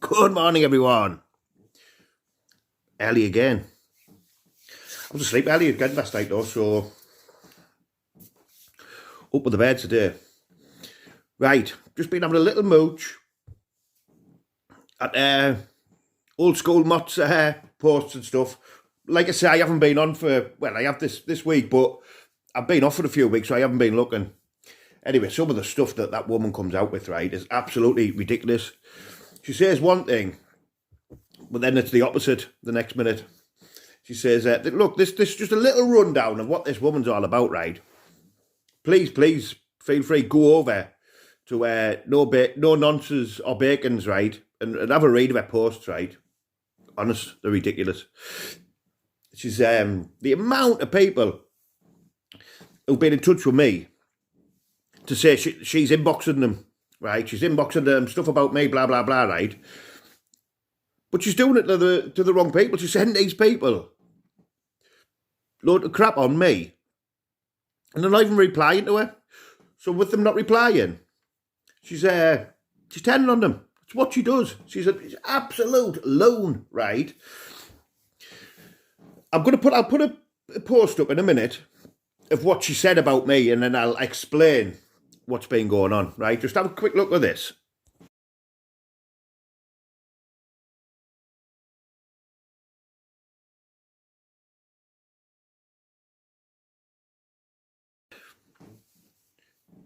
Good morning, everyone. Early again. I was asleep early again last night, though, so up with the bed today. Right, just been having a little mooch at old school Mott's posts and stuff. Like I say, I haven't been on for, well, I have this week, but I've been off for a few weeks, so I haven't been looking. Anyway, some of the stuff that woman comes out with, right, is absolutely ridiculous. She says one thing, but then it's the opposite the next minute. She says, look, this is just a little rundown of what this woman's all about, right? Please, feel free, go over to No Nonsense or Bacon's, right? And have a read of her posts, right? Honest, they're ridiculous. She's, the amount of people who've been in touch with me to say she's inboxing them, right? She's inboxing them, stuff about me, blah, blah, blah, right? But she's doing it to the wrong people. She's sending these people load of crap on me. And they're not even replying to her. So with them not replying, she's turning on them. It's what she does. She's an absolute loon, right? I'll put a post up in a minute of what she said about me, and then I'll explain what's been going on, right? Just have a quick look at this.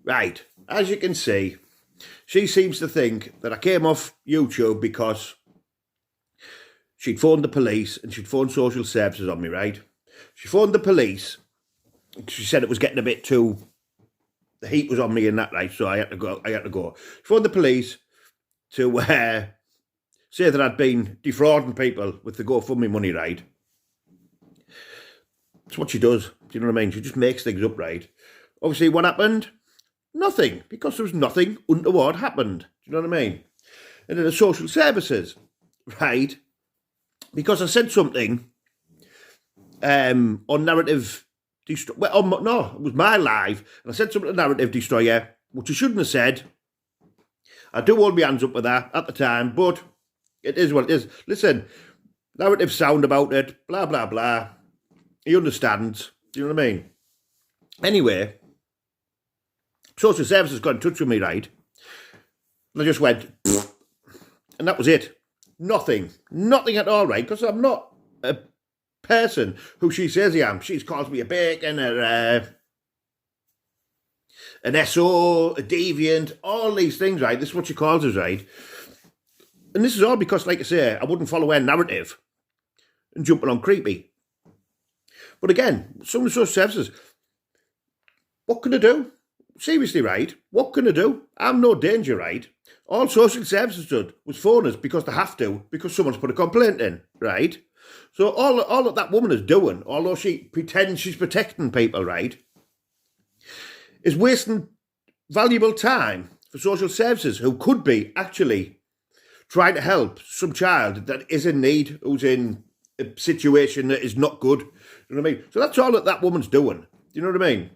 Right, as you can see, she seems to think that I came off YouTube because she'd phoned the police and she'd phoned social services on me, right? She phoned the police. She said it was getting a bit too... The heat was on me and that, right? So I had to go. She phoned the police to say that I'd been defrauding people with the GoFundMe money, right? That's what she does. Do you know what I mean? She just makes things up, right? Obviously, what happened? Nothing, because there was nothing untoward happened. Do you know what I mean? And then the social services, right? Because I said something on Narrative Destroyer. Well, no, it was my live, and I said something to Narrative Destroyer, which I shouldn't have said. I do hold my hands up with that at the time, but it is what it is. Listen, Narrative sound about it, blah, blah, blah. He understands. Do you know what I mean? Anyway, social services got in touch with me, right? And I just went, and that was it. Nothing at all, right? Because I'm not a person who she says I am. She's called me a bacon, an SO, a deviant, all these things, right? This is what she calls us, right? And this is all because, like I say, I wouldn't follow her narrative and jumping on creepy. But again, some of the social services, what can I do? Seriously, right? What can I do? I'm no danger, right? All social services did was phone us because they have to, because someone's put a complaint in, right? So all that woman is doing, although she pretends she's protecting people, right, is wasting valuable time for social services who could be actually trying to help some child that is in need, who's in a situation that is not good. You know what I mean? So that's all that woman's doing. Do you know what I mean?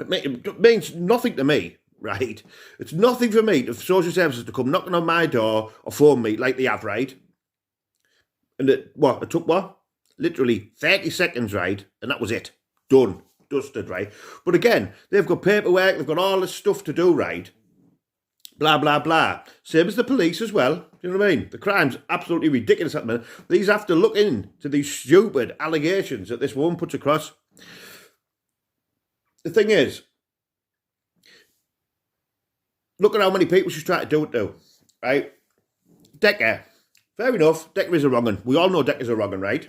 It means nothing to me, right? It's nothing for me, for social services to come knocking on my door or phone me like they have, right? And it took what? Literally 30 seconds, right? And that was it. Done. Dusted, right? But again, they've got paperwork, they've got all this stuff to do, right? Blah, blah, blah. Same as the police as well. Do you know what I mean? The crime's absolutely ridiculous at the minute. These have to look into these stupid allegations that this woman puts across. The thing is, look at how many people she's trying to do it to, right? Decker. Fair enough, Decker is a wrong-un. We all know Decker's a wrong-un, right?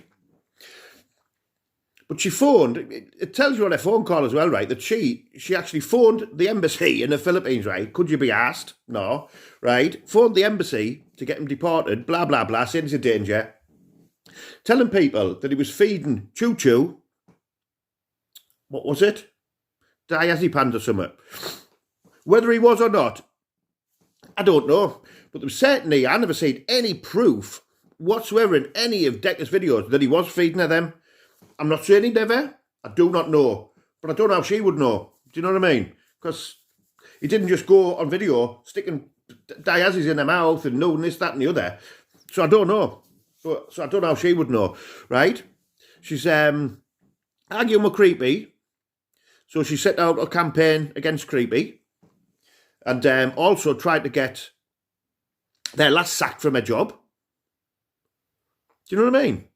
But she phoned, it tells you on her phone call as well, right, that she actually phoned the embassy in the Philippines, right? Could you be asked? No, right? Phoned the embassy to get him deported, blah, blah, blah, saying he's a danger. Telling people that he was feeding choo-choo. What was it? Diazepam or something. Whether he was or not, I don't know. But there's certainly, I never seen any proof whatsoever in any of Decker's videos that he was feeding her them. I'm not saying he never. I do not know. But I don't know how she would know. Do you know what I mean? Because he didn't just go on video sticking diases in her mouth and no this, that and the other. So I don't know. So I don't know how she would know, right? She's arguing with Creepy. So she set out a campaign against Creepy. And also tried to get their last sacked from her job. Do you know what I mean?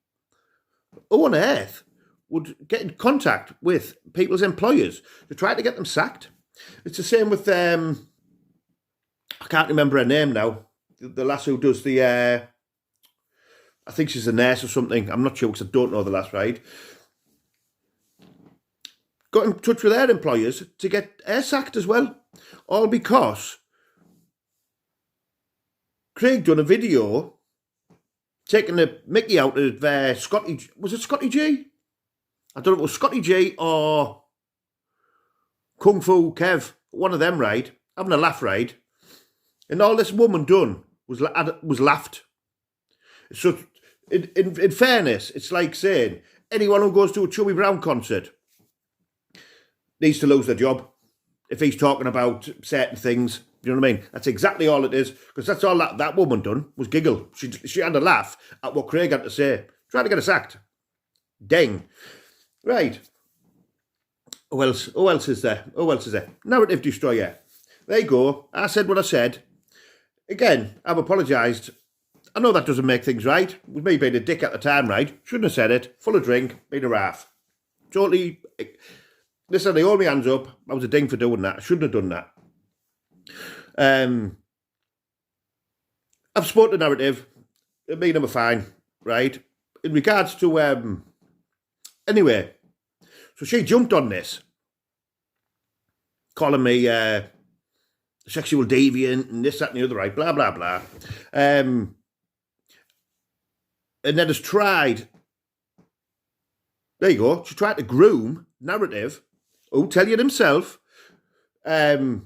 Who on earth would get in contact with people's employers to try to get them sacked? It's the same with, I can't remember her name now, the lass who does the, I think she's a nurse or something. I'm not sure because I don't know the lass, right? Got in touch with their employers to get her sacked as well. All because Craig done a video taking the mickey out of Scotty. Was it Scotty G? I don't know if it was Scotty G or Kung Fu Kev. One of them, right? Having a laugh, right? And all this woman done was laughed. So, in fairness, it's like saying anyone who goes to a Chubby Brown concert needs to lose their job if he's talking about certain things. You know what I mean? That's exactly all it is, because that's all that woman done was giggle. She had a laugh at what Craig had to say, trying to get us sacked. Dang. Right. Who else is there? Narrative destroyer. There you go. I said what I said. Again, I've apologised. I know that doesn't make things right. It was me being a dick at the time, right? Shouldn't have said it. Full of drink, being a raff. Totally. Listen, they hold me hands up. I was a ding for doing that. I shouldn't have done that. I've spoken to Narrative. Me and him are fine, right? In regards to, anyway, so she jumped on this, calling me sexual deviant and this, that and the other, right? Blah, blah, blah. And then has tried, there you go, she tried to groom Narrative, who tell you himself, into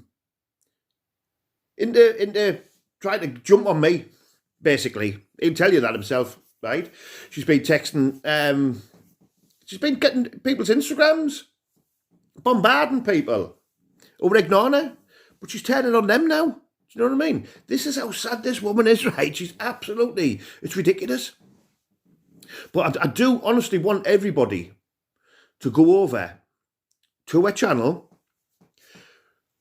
trying to jump on me, basically. He'll tell you that himself, right? She's been texting, she's been getting people's Instagrams, bombarding people who were ignoring her, but she's turning on them now. Do you know what I mean? This is how sad this woman is, right? She's absolutely, it's ridiculous. But I do honestly want everybody to go over to her channel,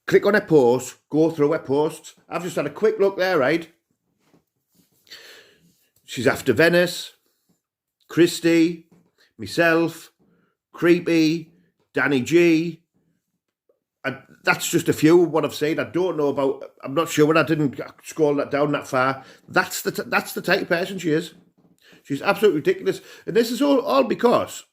click on her post, go through her posts. I've just had a quick look there, right? She's after Venice, Christy, myself, Creepy, Danny G. And that's just a few of what I've seen. I don't know about, I'm not sure when I didn't scroll that down that far. That's the type of person she is. She's absolutely ridiculous. And this is all because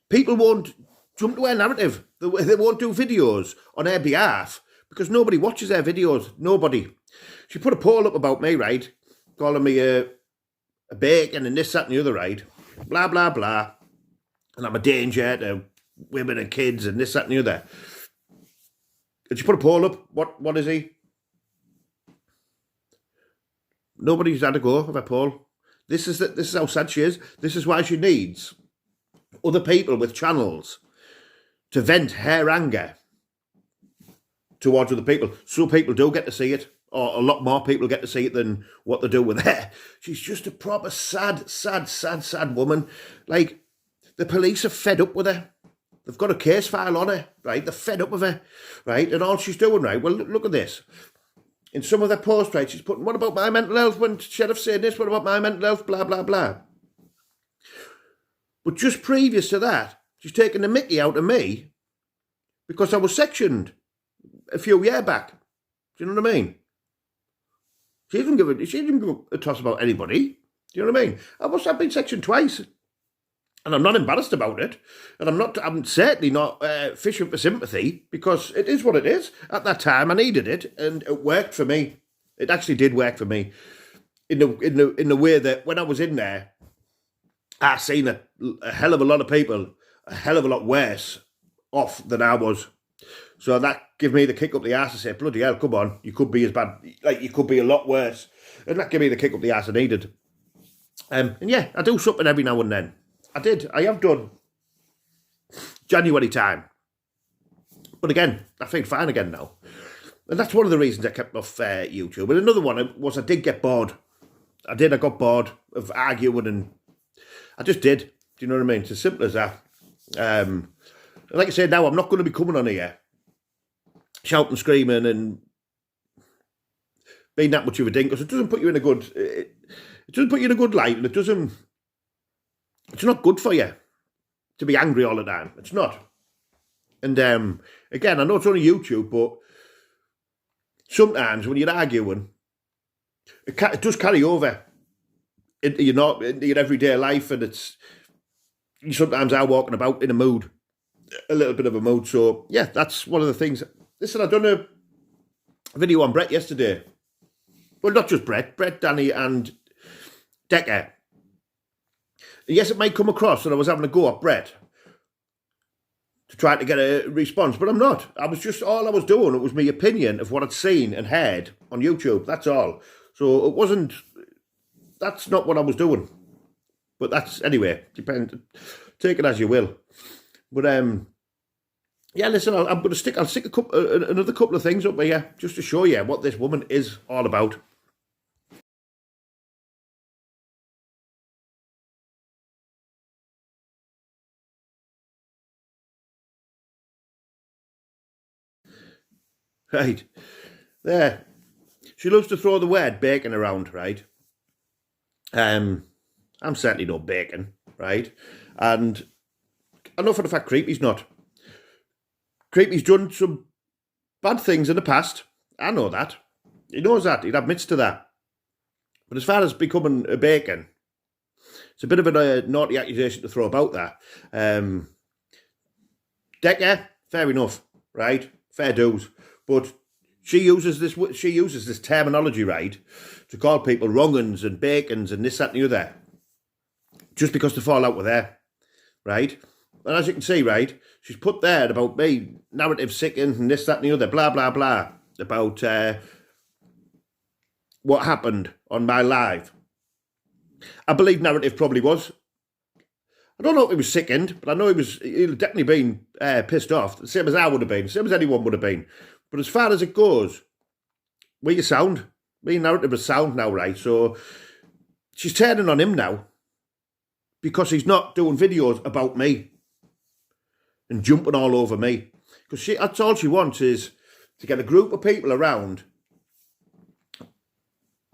people won't jump to her narrative. They won't do videos on her behalf because nobody watches her videos. Nobody. She put a poll up about me, right? Calling me a bacon and this, that and the other, right? Blah, blah, blah. And I'm a danger to women and kids and this, that and the other. And she put a poll up. What is he? Nobody's had a go of a poll. This is how sad she is. This is why she needs other people with channels to vent her anger towards other people. So people do get to see it, or a lot more people get to see it than what they do with her. She's just a proper sad woman. Like, the police are fed up with her. They've got a case file on her, right? They're fed up with her, right? And all she's doing, right? Well, look at this. In some of their posts, right, she's putting, what about my mental health when Sheriff's saying this? What about my mental health? Blah, blah, blah. But just previous to that, she's taken the mickey out of me because I was sectioned a few years back. Do you know what I mean? She didn't give a toss about anybody. Do you know what I mean? I've been sectioned twice. And I'm not embarrassed about it. And I'm certainly not fishing for sympathy, because it is what it is. At that time, I needed it, and it worked for me. It actually did work for me in the way that when I was in there, I seen a hell of a lot of people, a hell of a lot worse off than I was. So that gave me the kick up the arse to say, bloody hell, come on, you could be as bad, like you could be a lot worse. And that gave me the kick up the arse I needed. And yeah, I do something every now and then. I have done. January time. But again, I feel fine again now. And that's one of the reasons I kept off YouTube. And another one was I did get bored. I got bored of arguing, and I just did. Do you know what I mean? It's as simple as that. Like I said, now I'm not going to be coming on here shouting, screaming, and being that much of a dink, because it doesn't put you in a good. It doesn't put you in a good light, and it doesn't. It's not good for you to be angry all the time. It's not. And again, I know it's only YouTube, but sometimes when you're arguing, it does carry over into your everyday life, and you sometimes are walking about in a mood, a little bit of a mood. So yeah, that's one of the things. Listen, I done a video on Brett yesterday. Well, not just Brett, Danny, and Decker. Yes, it might come across that I was having a go at Brett to try to get a response, but I'm not. All I was doing, it was my opinion of what I'd seen and heard on YouTube. That's all. So it wasn't. That's not what I was doing. But that's anyway. Take it as you will. But yeah. Listen, I'm going to stick. I'll stick another couple of things up here just to show you what this woman is all about. Right there. She loves to throw the word bacon around, right? I'm certainly no bacon, right? And I know for the fact Creepy's not. Creepy's done some bad things in the past. I know that. He knows that. He admits to that. But as far as becoming a bacon, it's a bit of a naughty accusation to throw about that. Decker, fair enough, right? Fair dues. But she uses this terminology, right, to call people wrong-uns and bacons and this, that, and the other, just because they fall out with her, right? And as you can see, right, she's put there about me, narrative sickened and this, that, and the other, blah, blah, blah, about what happened on my live. I believe narrative probably was. I don't know if he was sickened, but I know he'd definitely been pissed off, the same as I would have been, same as anyone would have been. But as far as it goes, me narrative is sound now, right? So she's turning on him now because he's not doing videos about me and jumping all over me. Because that's all she wants is to get a group of people around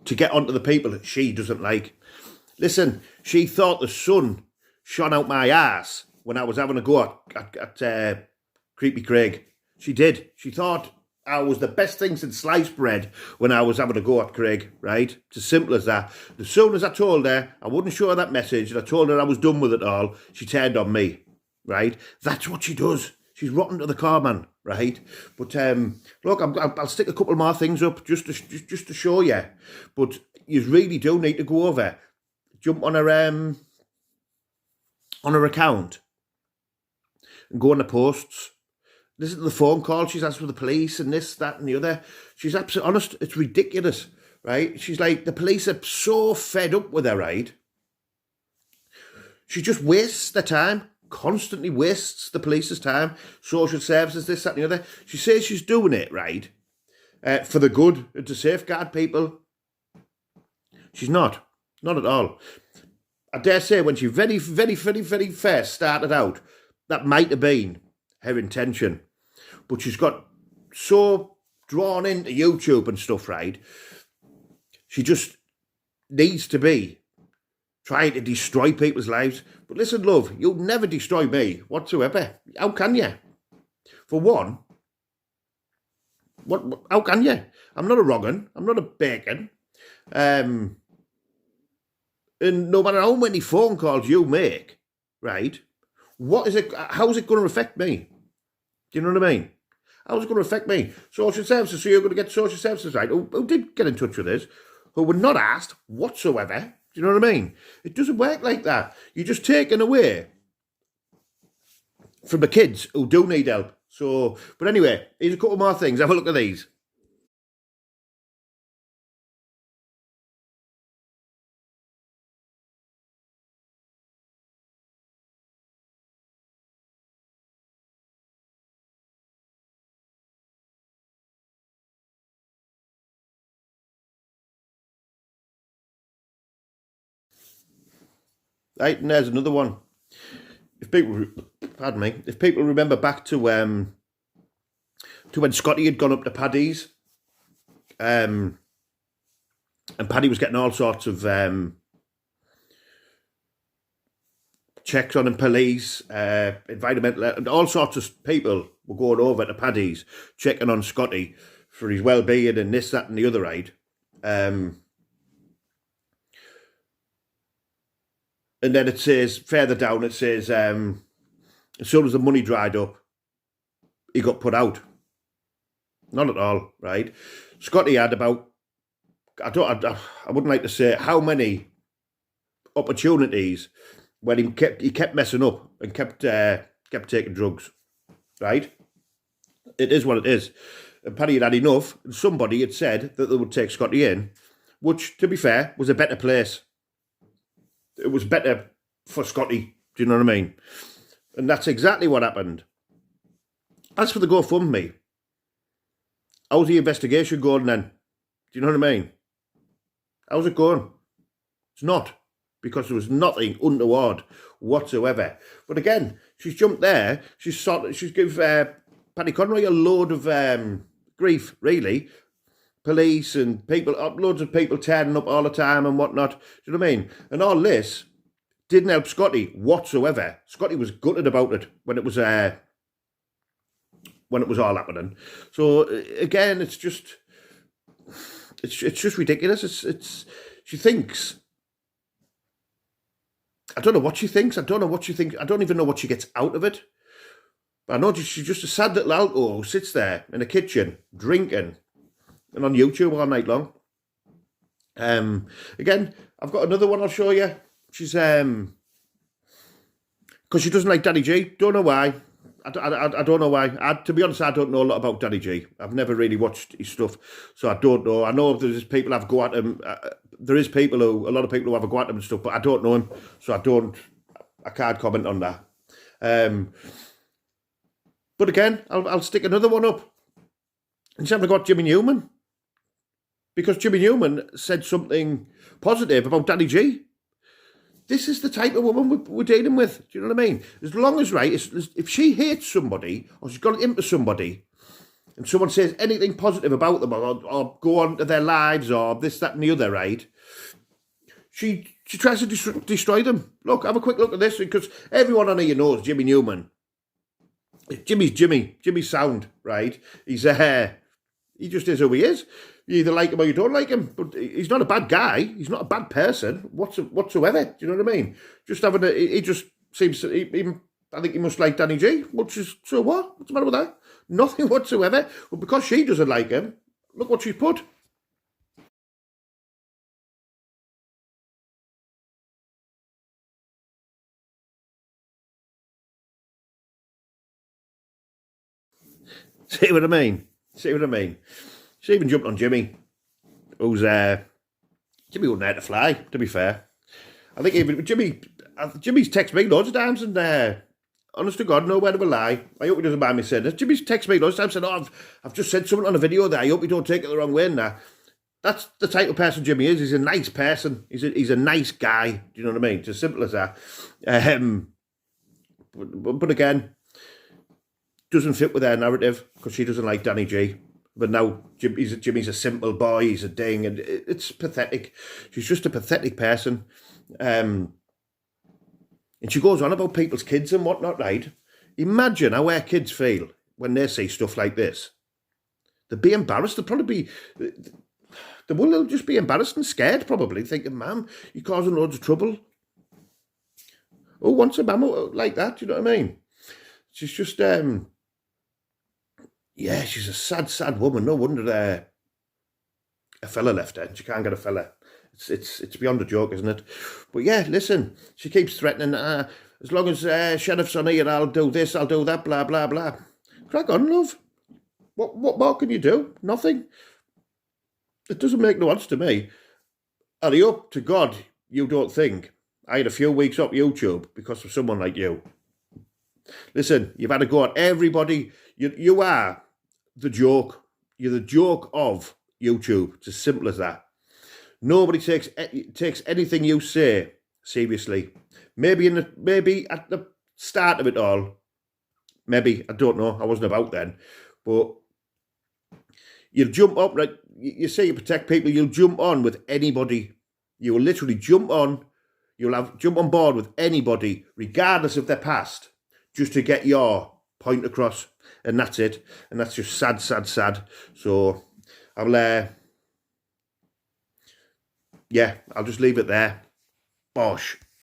to get onto the people that she doesn't like. Listen, she thought the sun shone out my ass when I was having a go at Creepy Craig. She did. She thought I was the best thing since sliced bread when I was having a go at Craig, right? It's as simple as that. As soon as I told her I wouldn't show her that message and I told her I was done with it all, she turned on me, right? That's what she does. She's rotten to the core, man, right? But look, I'll stick a couple more things up just to show you. But you really do need to go over, jump on her account and go on the posts. Listen to the phone call she's asked for the police and this, that, and the other. She's absolutely honest. It's ridiculous, right? She's like, the police are so fed up with her, right? She just wastes their time, constantly wastes the police's time, social services, this, that, and the other. She says she's doing it, right, for the good and to safeguard people. She's not at all. I dare say when she very, very, very, very first started out, that might have been her intention. But she's got so drawn into YouTube and stuff, right? She just needs to be trying to destroy people's lives. But listen, love, you'll never destroy me whatsoever. How can you? For one, how can you? I'm not a wrong-un. I'm not a bacon. And no matter how many phone calls you make, right? How is it going to affect me? Do you know what I mean? How's it going to affect me? Social services, so you're going to get social services, right? Who did get in touch with us, who were not asked whatsoever. Do you know what I mean? It doesn't work like that. You're just taking away from the kids who do need help. So, but anyway, here's a couple more things. Have a look at these. Right, and there's another one. If people remember back to when Scotty had gone up to Paddy's, and Paddy was getting all sorts of checks on him, police, environmental, and all sorts of people were going over to Paddy's, checking on Scotty for his well-being and this, that, and the other, right? And then it says, further down, it says, as soon as the money dried up, he got put out. Not at all, right? Scotty had about, I wouldn't like to say how many opportunities when he kept messing up and kept taking drugs, right? It is what it is. And Paddy had had enough, and somebody had said that they would take Scotty in, which, to be fair, was a better place. It was better for Scotty, do you know what I mean? And that's exactly what happened. As for the GoFundMe, how's the investigation going then? Do you know what I mean? How's it going? It's not, because there was nothing untoward whatsoever. But again, she's jumped there. She's give Paddy Conroy a load of grief, really. Police and people, loads of people turning up all the time and whatnot. Do you know what I mean? And all this didn't help Scotty whatsoever. Scotty was gutted about it when it was all happening. So again, it's just ridiculous. She thinks. I don't know what she thinks. I don't even know what she gets out of it. But I know she's just a sad little alco who sits there in the kitchen drinking and on YouTube all night long. Again, I've got another one I'll show you. She's because she doesn't like Danny G. Don't know why. I don't know why. To be honest, I don't know a lot about Danny G. I've never really watched his stuff, so I don't know. I know there's people have go at him. There is a lot of people who have a go at him and stuff, but I don't know him, so I can't comment on that. But again, I'll stick another one up. And she's got Jimmy Newman, because Jimmy Newman said something positive about Danny G. This is the type of woman we're dealing with. Do you know what I mean? As long as, right, if she hates somebody or she's got into somebody and someone says anything positive about them or go on to their lives or this, that and the other, right, she tries to destroy them. Look, have a quick look at this, because everyone on here knows Jimmy Newman. Jimmy's sound, right? He just is who he is. You either like him or you don't like him, but he's not a bad guy. He's not a bad person whatsoever. Do you know what I mean? He just seems to, I think he must like Danny G, which is, so what? What's the matter with that? Nothing whatsoever. But because she doesn't like him, look what she's put. See what I mean? She even jumped on Jimmy, who's Jimmy wouldn't dare to fly, to be fair. I think even Jimmy's texted me loads of times, and honest to God, no word of a lie. I hope he doesn't mind me saying this. Jimmy's texted me loads of times, said, "Oh, I've just said something on a video there. I hope you don't take it the wrong way." Now, that's the type of person Jimmy is. He's a nice person. He's a nice guy. Do you know what I mean? It's as simple as that. But again, doesn't fit with their narrative, because she doesn't like Danny G. But now Jimmy's a simple boy, he's a ding, and it's pathetic. She's just a pathetic person. And she goes on about people's kids and whatnot, right? Imagine how our kids feel when they see stuff like this. They'll be embarrassed. They'll just be embarrassed and scared, probably, thinking, "Ma'am, you're causing loads of trouble. Who wants a mum like that?" Do you know what I mean? She's just, yeah, she's a sad woman. No wonder a fella left her. She can't get a fella. It's beyond a joke, isn't it? But yeah, listen, she keeps threatening, as long as Sheriff's on here, I'll do this, I'll do that, blah, blah, blah. Crack on, love. What more can you do? Nothing. It doesn't make no odds to me. And I hope to God you don't think I had a few weeks off YouTube because of someone like you. Listen, you've had to go at everybody. You are the joke. You're the joke of YouTube. It's as simple as that. Nobody takes anything you say Seriously. Maybe at the start of it all. Maybe, I don't know. I wasn't about then. But you'll jump up, like you say you protect people, you'll jump on with anybody. You will literally jump on, jump on board with anybody, regardless of their past, just to get your point across. And that's it. And that's just sad, sad, sad. So I'll I'll just leave it there. Bosh.